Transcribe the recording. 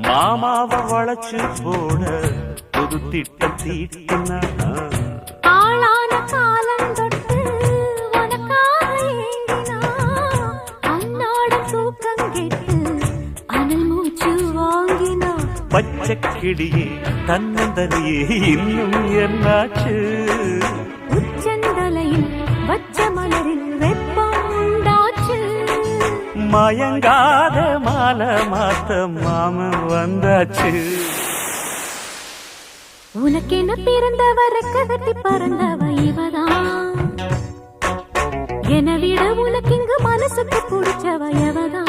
மாமாவை வளைச்சு போட புது திட்டம் தீட்டினா ஆளான காலம் தொட்டு உனக்காக ஏங்கினா அன்னாட தூக்கம் கெட்டு அனல் மூச்சு வாங்கினா பச்சை கிளியே தன்னந்தனியே இன்னும் என்னாச்சு உச்சந்தலையில் வச்ச மலரில் வெப்பம் உண்டாச்சு மயங்காத மாலை மாத்த மாமன் வந்தாச்சு உனக்கென பிறந்தவ ரெக்க கட்டி பறந்தவ இவதான் என விட உனக்கு இங்கு மனசுக்கு பிடிச்சவ எவதான்